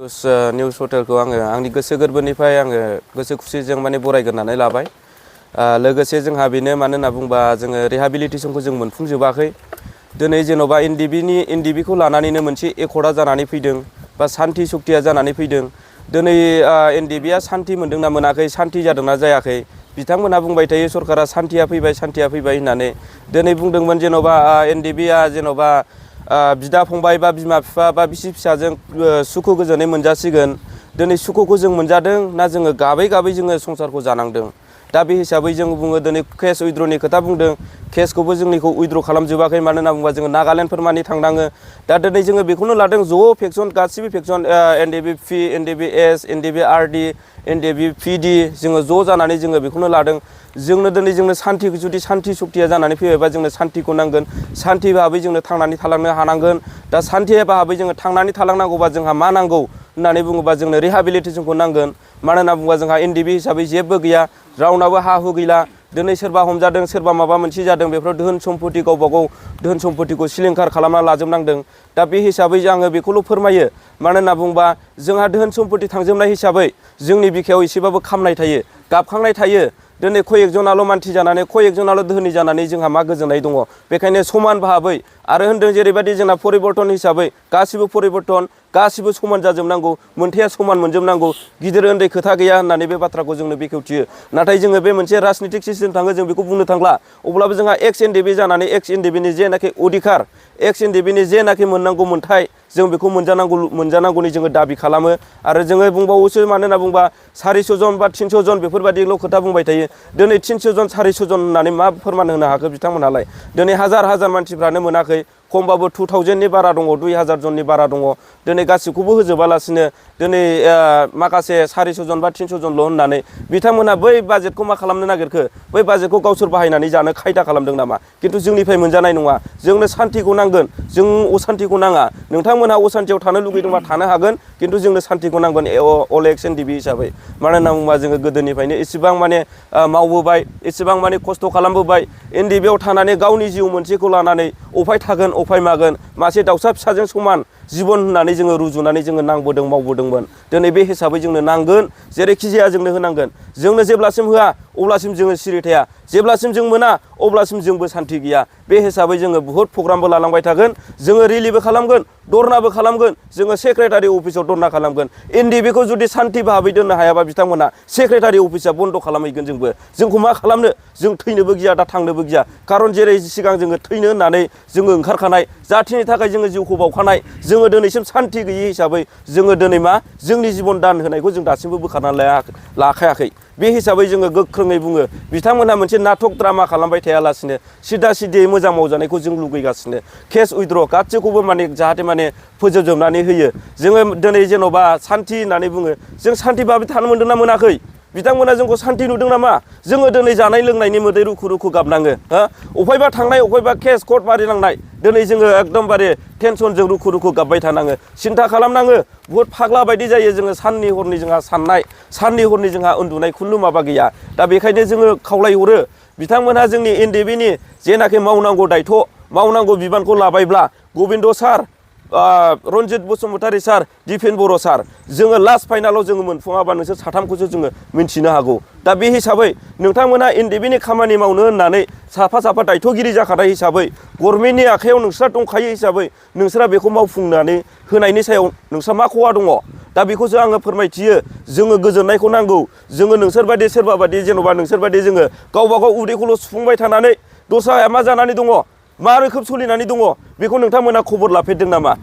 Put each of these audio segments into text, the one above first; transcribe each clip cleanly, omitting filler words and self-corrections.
News पर्टेलखौ आङो आंनि गोसो गोरबोनिफ्राय आङो गोसो खुसिजों माने बरायग्रोनानै लाबाय। लोगोसे जोंहा बेनो मानो होनना बुंबा जोङो रिहाबिलिटेसनखौ जों मोनफुंजोबाखै। दिनै जेन'बा एनडिबिखौ लानानैनो मोनसे एकर्डआ जानानै फैदों बा सान्ति सक्तिया जानानै फैदों। दिनै एनडिबिआ सान्ति मोनदोंना मोनाखै, सान्ति जादोंना जायाखै, बिथांमोनहा बुंबाय थायो सरकारा सान्तिया फैबाय होननानै। दिनै बुंदोंमोन जेन'बा एनडिबिआ जेन'बा बिदा फंबाय बा बिमा बिफा बा बिसि फिसाजों सुखु गोजोनै मोनजासिगोन। दिनै सुखुखौ जों मोनजादों ना जोङो गाबै गाबै जोङो संसारखौ जानांदों। दा बे हिसाबै जों बुङो दिनै केस उइद्र'नि खोथा बुंदों। केसखौबो जोंनिखौ उइद्र' खालामजोबाखै, मानो होनना बुङोबा जोङो नागालेण्डफोर मानि थांनाङो। दा दिनै जोङो बेखौनो लादों ज' फेक्सन गासिबो फेक्सन एनडिबि पि, एनडिबि एस, एनडिबि आरडि, एनडिबि पिडि जोङो ज' जानानै जोङो बेखौनो लादों। जोंनो सान्ति जुदि सान्ति सक्तिया जानानै फैबायबा जोंनो सान्तिखौ नांगोन। सान्ति भाबै जोंनो थांनानै थालांनो हानांगोन। दा सान्ति भाबै जोङो थांनानै थालांनांगौबा जोंहा मा नांगौ होननानै बुङोबा जोंनो रिहाबिलिटेसनखौ नांगोन। मानो होनना बुङोबा जोंहा एनडिबि हिसाबै जेबो गैया, रावनाबो हा हु गैला। दिनै सोरबा हमजादों, सोरबा माबा मोनसे जादों, बेफोराव धोन सम्पति गावबा गाव धोन सम्पतिखौ सिलिंखार खालामना लाजोबनांदों। दा बे हिसाबै आङो बेखौल' फोरमायो, मानो होनना बुङोबा जोंहा धोन सम्पति थांजोबनाय हिसाबै जोंनि बिखायाव एसेबाबो खामनाय थायो, गाबखांनाय थायो। दिनै कयेकजनाल' मानसि जानानै कयेकजनाल' धोनि जानानै जोंहा मा गोजोननाय दङ। बेखायनो समान भाबै आरो होन्दों जेरैबायदि जोंना परिबर्तन हिसाबै गासिबो परिबर्तन, गासिबो समान जाजोबनांगौ, मोनथाया समान मोनजोबनांगौ, गिदिर उन्दै खोथा गैया होननानै बे बाथ्राखौ जोंनो बेखेवथियो। नाथाय जोङो बे मोनसे राजनितिक सिस्टेम थाङो, जों बेखौ बुंनो थांला। अब्लाबो जोंहा एक्स एनडिबि जानानै एक्स एनडिबिनि जेनाखि अधिकार, एक्स एनडिबिनि जेनाखि मोननांगौ मोन्थाय, जों बेखौ मोनजानांगौनि जोङो दाबि खालामो। आरो जोङो बुंबावोसो, मानो होनना बुंबा 400 जन बा 300 जन बेफोरबायदिल' खोथा बुंबाय थायो। दिनै 300 जन 400 जन होननानै मा फोरमान होनो हाखो बिथांमोनहालाय? दिनै हाजार हाजार मानसिफ्रानो मोनाखै, खमबाबो 2000नि बारा दङ, 2000 जननि बारा दङ। दिनै गासिखौबो होजोबालासिनो दिनै माखासे 400 जन बा 300 जनल' होननानै बिथांमोनहा बै बाजेटखौ मा खालामनो नागिरखो? बै बाजेटखौ गावसोर बाहायनानै जानो खायदा खालामदों नामा? खिन्थु जोंनिफ्राय मोनजानाय नङा। जोंनो सान्तिखौ नांगोन, जों असान्तिखौ नाङा। नोंथांमोनहा असान्तियाव थानो लुगैदोंबा थानो हागोन, खिन्थु जोंनो सान्तिखौ नांगोन अल एक्स एनडिबि हिसाबै। मानो होनना बुङोबा जोङो गोदोनिफ्रायनो इसेबां माने मावबोबाय, इसेबां माने खस्थ' खालामबोबाय। एनडिबिआव थानानै गावनि जिउ मोनसेखौ लानानै अफाय थागोन अफाय मागोन, मासे दाउसा फिसाजों समान जिबन होननानै जोङो रुजुनानै जोङो नांबोदों, मावबोदोंमोन। दिनै बे हिसाबै जोंनो नांगोन, जेरैखि जाया जोंनो होनांगोन। जोंनो जेब्लासिम होआ अब्लासिम जोङो सिरि थाया, जेब्लासिम जों मोना अब्लासिम जोंबो सान्ति गैया। बे हिसाबै जोङो बुहुत प्रग्रामबो लालांबाय थागोन, जोङो रेलिबो खालामगोन, धरनाबो खालामगोन, जोङो सेक्रेटारि अफिसाव धरना खालामगोन। एनडिबिखौ जुदि सान्ति भाबै दोननो हायाबा बिथांमोना सेक्रेटारि अफिसा बन्द' खालामहैगोन जोंबो। जोंखौ मा खालामनो? जों थैनोबो गिया, दा थांनोबो गिया। खारन जेरै सिगां जोङो थैनो होननानै जोङो ओंखारखानाय, जाथिनि थाखाय जोङो जिउखौ बावखानाय, जोङो दिनैसिम सान्ति गैयि हिसाबै जोङो दिनै मा जोंनि जिबन दान होनायखौ जों दासिमबो बोखारनानै लाखायाखै। बे हिसाबै जोङो गोख्रोङै बुङो, बिथांमोनहा मोनसे नाटक ड्रामा खालामबाय थायालासिनो सिदा सिदियै मोजां मावजानायखौ जों लुगैगासिनो। केस उइद्र' गासैखौबो माने जाहाथे माने फोजोबजोबनानै होयो। जोङो दिनै जेन'बा सान्ति होननानै बुङो, जों सान्ति भाबै थानो मोनदोंना मोनाखै? बिथांमोना जोंखौ सान्ति नुदों नामा? जोङो दिनै जानाय लोंनायनि मोदै रुखु रुखु गाबनाङो। अफायबा थांनाय, अफायबा केस कर्ट मारिनांनाय, दिनै जोङो एकदमबारे टेनसनजों रुखु रुखु गाबबाय थानाङो, सिन्था खालामनाङो। बुहुत फाग्ला बायदि जायो जोङो, साननि हरनि जोंहा साननाय, साननि हरनि जोंहा उन्दुनाय खुनु माबा गैया। दा बेखायनो जोङो खावलायहरो, बिथांमोनहा जोंनि एनडिबिनि जेनाखि मावनांगौ दायथ', मावनांगौ बिबानखौ लाबायब्ला गबिन्द सार, रन्जित बसुमतारी सार, दिपेन बर' सार, जोङो लास्ट फाइनालाव जोङो मोनफुङाबा नोंसोर साथामखौसो जोङो मिन्थिनो हागौ। दा बे हिसाबै नोंथांमोना एनडिबिनि खामानि मावनो होननानै साफा साफा दायथ'गिरि जाखानाय हिसाबै, गभर्नमेन्टनि आखायाव नोंस्रा दंखायो हिसाबै नोंस्रा बेखौ मावफुंनानै होनायनि सायाव नोंस्रा मा खहा दङ? दा बेखौसो आङो फोरमायथियो। जोङो गोजोननायखौ नांगौ। जोङो नोंसोरबायदि सोरबा बायदि जेन'बा नोंसोरबायदि जोङो गावबा गाव उदैखौल' सुफुंबाय थानानै दस्राया मा जानानै दङ, मा रोखोम सोलिनानै दङ, बेखौ नोंथांमोना खबर लाफेरदों नामा?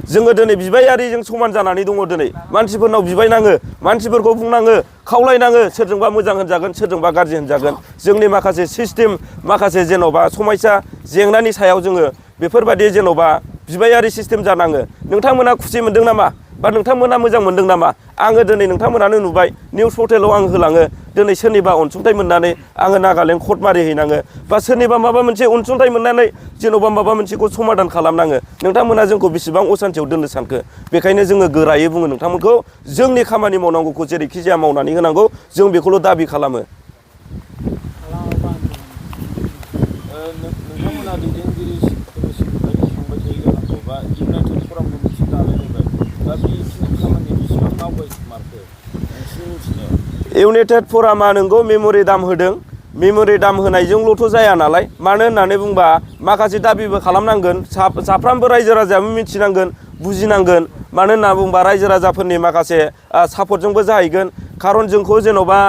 जोङो दिनै बिबायारिजों समान जानानै दङ। दिनै मानसिफोरनाव बिबायनाङो, मानसिफोरखौ बुंनाङो, खावलायनाङो, सोरजोंबा मोजां होनजागोन, सोरजोंबा गाज्रि होनजागोन। जोंनि माखासे सिस्टेम, माखासे जेन'बा समयसा जेंनानि सायाव जोङो बेफोरबायदि जेन'बा बिबायारि सिस्टेम जानाङो। नोंथांमोना खुसि मोनदों नामा? बा नोंथांमोना मोजां मोनदों नामा? आङो दिनै नोंथांमोनानो नुबाय, निउस पर्टेलाव आं होलाङो, दिनै सोरनिबा अनसुंथाइ मोननानै आङो नागालेण्ड कर्ट मारिहैनाङो, बा सोरनिबा माबा मोनसे अनसुंथाइ मोननानै जेन'बा माबा मोनसेखौ समाधान खालामनाङो। नोंथांमोना जोंखौ बेसेबां असान्थियाव दोननो सानखो? बेखायनो जोङो गोरायै बुङो नोंथांमोनखौ, जोंनि खामानि मावनांगौखौ जेरैखि जाया मावनानै होनांगौ, जों बेखौल' दाबि खालामो। नोंथांमोना दैदेनगिरिफोरनिसिम थांबाय थायो जानांगौ, बा इउनाइटेड फरामनि मोनसे दालाय होबाय, दा बेखिनि इउनाइटेड फरामा नोंगौ मेम'रि दाम होदों मेम'रि दाम होनायजोंल'थ' जाया नालाय मानो होननानै बुंबा माखासे दाबिबो खालामनांगोन साफ्रोमबो रायजो राजायाबो मिथिनांगोन बुजिनांगोन मानो होनना बुंबा रायजो राजाफोरनि माखासे सापर्टजोंबो जाहैगोन खारन जोंखौ जेन'बा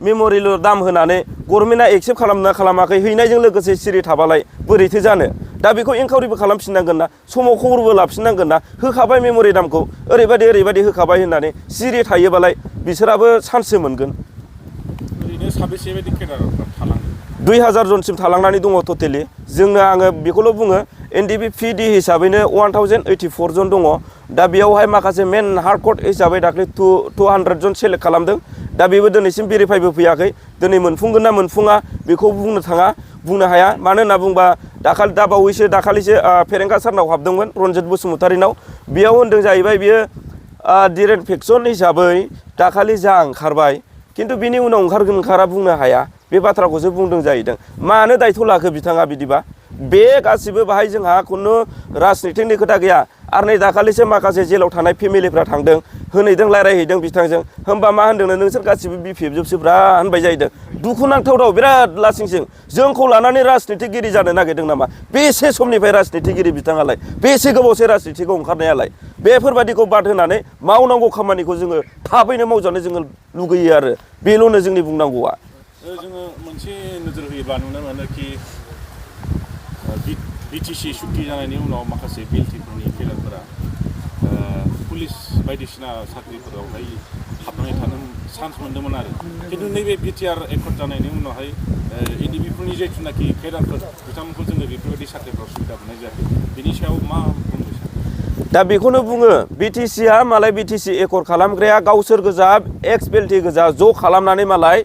मेम'रिल' दाम होनानै गभर्नमेन्टआ एक्सेप्ट खालामना खालामाखै हैनायजों लोगोसे सिरि थाबालाय बोरैथो जानो दा बेखौ इनकुवारिबो खालामफिननांगोन ना समाव खबरबो लाफिननांगोन ना होखाबाय मेम'रि दामखौ ओरैबायदि होखाबाय होननानै सिरि थायोबालाय बिसोराबो चान्ससो मोनगोन 2000 जनसिम थालांनानै दङ टटेलि जोंनो आङो बेखौल' बुङो एनडिपि पिडि हिसाबैनो 1084 जन दङ दा बेयावहाय माखासे मेन हार्डक'ड हिसाबै दाख्लै 200 जन सेलेक्ट खालामदों दा बेबो दिनैसिम भेरिफाइबो फैयाखै दिनै मोनफुंगोन ना मोनफुङा बेखौ बुंनो हाया मानो होनना बुंबा दाखालिसो फेरेंगा सारनाव हाबदोंमोन रन्जित बसुमतारिनाव बेयाव होनदों जाहैबाय बियो डिरेक्ट हिसाबै दाखालि जा ओंखारबाय किन्तु बिनि उनाव ओंखारा बुंनो हाया बे बाथ्राखौसो बुंदों जाहैदों मानो दायथ' लाखो बिथाङा बिदिबा बे गासिबो बाहाय जोंहा खुनु राजनितिकनि खोथा गैया आरो नै दाखालिसो माखासे जेलाव थानाय फेमिलिफ्रा थांदों होनहैदों रायज्लायहैदों बिथांजों होमबा मा होनदोंनो नोंसोर गासिबो बिपिएफ जोबसोब्रा होनबाय जाहैदों दुखुनांथाव बिराद लासिंसिं जोंखौ लानानै राजनितिगिरि जानो नागिरदों नामा बेसे समनिफ्राय राजनितिगिरि बिथाङालाय बेसे गोबावसै राजनितिखौ ओंखारनायालाय बेफोरबादिखौ बाद होनानै मावनांगौ खामानिखौ जोङो थाबैनो मावजानो जोङो लुगैयो आरो बेल'नो जोंनि बुंनांगौआ जोङो मोनसे नोजोर होयोब्ला नुनो मोनो कि बिटिसि सुक्ति जानायनि उनाव माखासे बिएलटिफोरनि केडारफोरा पुलिस बायदिसिना साख्रिफोरावहाय हाबनानै थानो चान्स मोन्दोंमोन आरो खिन्थु नैबे बिटिआर एकर्ड जानायनि उनावहाय एनडिपिफोरनि जिथुनाखि केडारफोर बिथांमोनखौ जोङो बेफोरबायदि साख्रिफ्राव सुबिदा मोननाय जायाखै बिनि सायाव मा बुंनो सानो दा बेखौनो बुङो बिटिसिआ मालाय बिटिसि एकर्ड खालामग्राया गावसोर गोजा एक्स बेल्टि गोजा ज' खालामनानै मालाय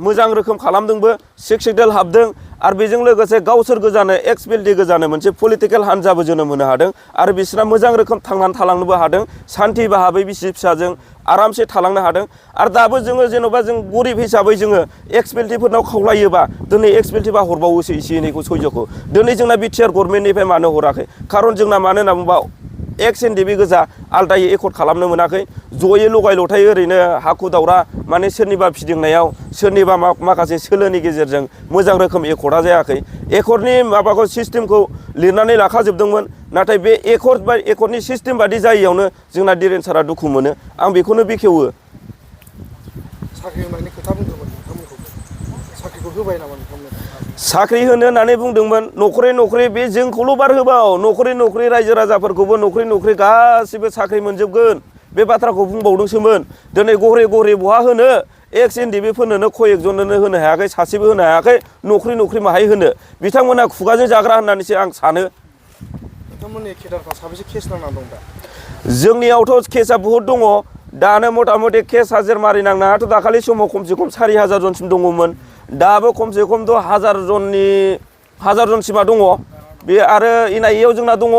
मोजां रोखोम खालामदोंबो सिक्स हाबदों आरो बेजों लोगोसे गावसोर गोजानो एक्स बेल्टि गोजानो मोनसे पलिटिकेल हान्जाबो जोनोम होनो हादों आरो बिसोरना मोजां रोखोम थांनानै थालांनोबो हादों सान्थि भाबै बिसि फिसाजों आरामसे थालांनो हादों आरो दाबो जोङो जेन'बा जों गरिब हिसाबै जोङो एक्स बेल्टिफोरनाव खावलायोबा दिनै एक्स बेल्टिबा हरबावोसो एसे एनैखौ सयज'खौ दिनै जोंना बिटिआर गभर्नमेन्टनिफ्राय मानो हराखै खारन जोंना मानो होनना बुंबा एक्स एनडिपि गोजा आलदायै एकर्ड खालामनो मोनाखै जयै लगाय लथाय ओरैनो हाखु दावरा माने सोरनिबा फिदिंनायाव सोरनिबा माखासे सोलोनि गेजेरजों मोजां रोखोम एकर्डा जायाखै एकर्डनि माबाखौ सिस्टेमखौ लिरनानै लाखाजोबदोंमोन नाथाय बे एकर्डनि सिस्टेम बादि जायैयावनो जोंना दिरेन सारा दुखु मोनो आं बेखौनो बेखेवो साख्रि होनायनि खोथा बुंदोंमोन नोंथांमोनखौ साख्रिखौ होबाय नामा नोंथांमोन साख्रि होनो होननानै बुंदोंमन न'खरै बे जोंखौल' बार होबाव न'खरै रायजो राजाफोरखौबो न'खरै गासिबो साख्रि मोनजोबगोन बे बाथ्राखौ बुंबावदोंसोमोन दिनै गहरे बहा होनो एक्स एनडिपिफोरनोनो कयेकजननो होनो हायाखै सासेबो होनो हायाखै न'खरै माहाय होनो बिथांमोना खुगाजों जाग्रा होननानैसो आं सानो नोंथांमोननि केडारफ्रा साबेसे केस नांना दं दा जोंनियावथ' केसा बहुद दङ दानो मथा मथि केस हाजिर मारिनांनायाथ' दाखालि समाव खमसे खम 4000 जनसिम दङमोन दाबो खमसे खम 1000 जनसिमा दङ बे आरो एनआइएआव जोंना दङ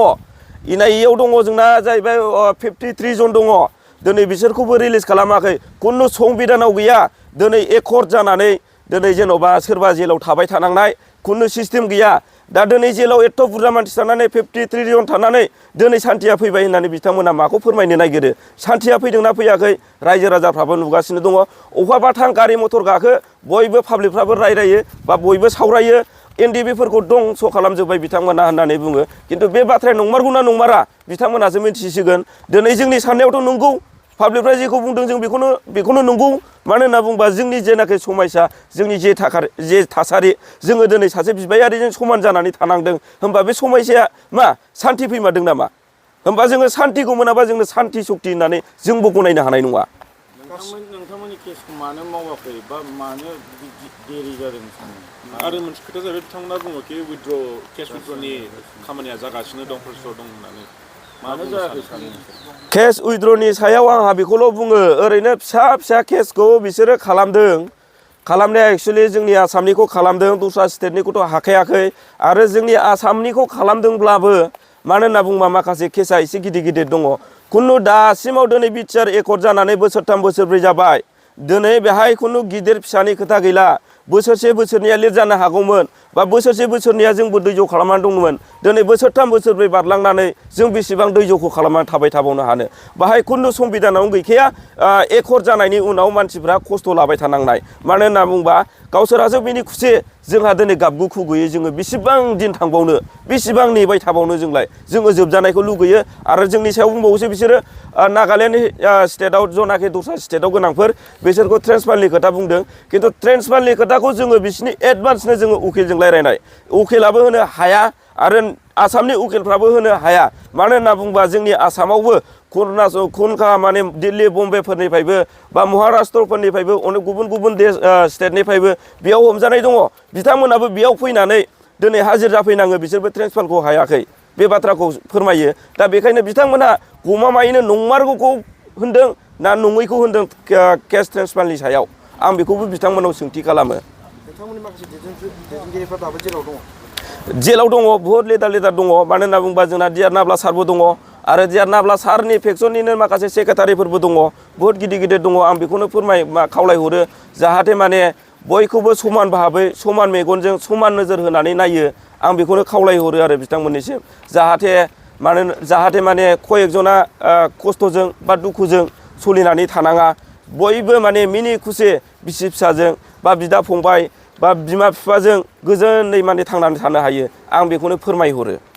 एनआइएआव दङ जोंना जाहैबाय 53 जन दङ दिनै बिसोरखौबो रिलिज खालामाखै खुनु संबिधानाव गैया दिनै एकर्ड जानानै दिनै जेन'बा सोरबा जेलाव थाबाय थानांनाय खुनु सिस्टेम गैया दा दिनै जेलाव एथ' बुरजा मानसि थानानै 53 जन थानानै दिनै सान्थिया फैबाय होननानै बिथांमोना माखौ फोरमायनो नागिरो सान्थिया फैदोंना फैयाखै रायजो राजाफ्राबो नुगासिनो दङ अबेबा थां गारि मथर गाखो बयबो पाब्लिकफ्राबो रायरायो बा बयबो सावरायो एनडिपिफोरखौ दंस' खालामजोब्बाय बिथांमोना होननानै बुङो खिन्थु बे बाथ्राया नंमारगौना नंमारा बिथांमोनासो मिन्थिसिगोन दिनै जोंनि साननायावथ' नंगौ पाब्लिकफ्रा जेखौ बुंदों जों बेखौनो नंगौ मानो होनना बुंबा जोंनि जेनाखि समयसा जोंनि जे थासारि जोङो दिनै सासे बिबायारिजों समान जानानै थानांदों होमबा बे समयसाया मा सान्थि फैमारदों नामा होमबा जोङो सान्थिखौ मोनाबा जोंनो सान्थि सक्ति होननानै जोंबो गनायनो हानाय नङा नोंथांमोननि केसखौ मानो मावाखै बा मानो देरि जादों आरो मोनसे खोथा जाहैबाय बिथांमोना बुङो कि केस उइथड्रनि खामानिया जागासिनो दं प्रसेसआव दं होननानै मानो जायाखै सानो केस उइथड्रनि सायाव आंहा बेखौल' बुङो ओरैनो फिसा केसखौ बिसोरो खालामनाया एक्सुवेलि जोंनि आसामनिखौ खालामदों दस्रा स्टेटनिखौथ' हाखायाखै आरो जोंनि आसामनिखौ खालामदोंब्लाबो मानो होनना बुंबा माखासे केसा एसे गिदिर दङ खुनु दासिमाव दिनै बिटिआर एकर्ड जानानै बोसोरथाम बोसोरब्रै जाबाय दिनै बेहाय खुनु गिदिर फिसानि खोथा गैला बोसोरसे बोसोरनैया लेट जानो हागौमोन बा बोसोरसे बोसोरनैया जोंबो दैज' खालामनानै दंमोन दिनै बोसोरथाम बोसोरब्रै बारलांनानै जों बेसेबां दैज'खौ खालामनानै थाबाय थाबावनो हानो बाहाय खुनु संबिधानावनो गैखाया एकर्ड जानायनि उनाव मानसिफ्रा खस्थ' लाबाय थानांनाय मानो होनना बुंबा गावसोरासो बिनि खुसि जोंहा दिनै गाबगु खुगैयो जोङो बेसेबां दिन थांबावनो बेसेबां नेबाय थाबावनो जोङो जोबजानायखौ लुगैयो आरो जोंनि सायाव बुंबावोसो बिसोरो नागालेण्ड स्टेटआव जनाखि दस्रा स्टेटआव गोनांफोर बिसोरखौ ट्रेन्सफारनि खोथा बुंदों खिन्थु ट्रेन्सफारनि खोथाखौ जोङो बिसिनि एडभान्सनो जोङो उकिलजों रायज्लायनाय उकिलाबो होनो हाया आरो आसामनि उकिलफ्राबो होनो हाया मानो होनना बुंबा जोंनि आसामावबो खुनखा माने दिल्ली बम्बेफोरनिफ्रायबो बा महाराष्ट्रफोरनिफ्रायबो अनेक गुबुन गुबुन स्टेटनिफ्रायबो बेयाव हमजानाय दङ बिथांमोनाबो बेयाव फैनानै दिनै हाजिर जाफैनाङो बिसोरबो ट्रेन्सफारखौ हायाखै बे बाथ्राखौ फोरमायो दा बेखायनो बिथांमोना गमामायैनो नंमारगौखौ होनदों ना नङैखौ होनदों केस ट्रेन्सफारनि सायाव आं बेखौबो बिथांमोनाव सोंथि खालामो नोंथांमोननि माखासे दैदेनगिरिफ्रा दाबो जेलाव दङ जेलाव दङ बुहुत लेदार दङ मानो होनना बुंबा जोंना डिआर नाब्ला सारबो दङ आरो डिआर नाब्ला सारनि फेक्सननिनो माखासे सेक्रेटारिफोरबो दङ बुहुत गिदिर दङ आं बेखौनो खावलायहरो जाहाथे माने बयखौबो समान भाबै समान मेगनजों समान नोजोर होनानै नायो आं बेखौनो खावलायहरो आरो बिथांमोननिसिम जाहाथे माने कयेकजना खस्थ'जों बा दुखुजों सोलिनानै थानाङा बयबो माने मिनि खुसि बिसि फिसाजों बा बिदा फंबाय बा बिमा बिफाजों गोजोनै माने थांनानै थानो हायो आं बेखौनो फोरमायहरो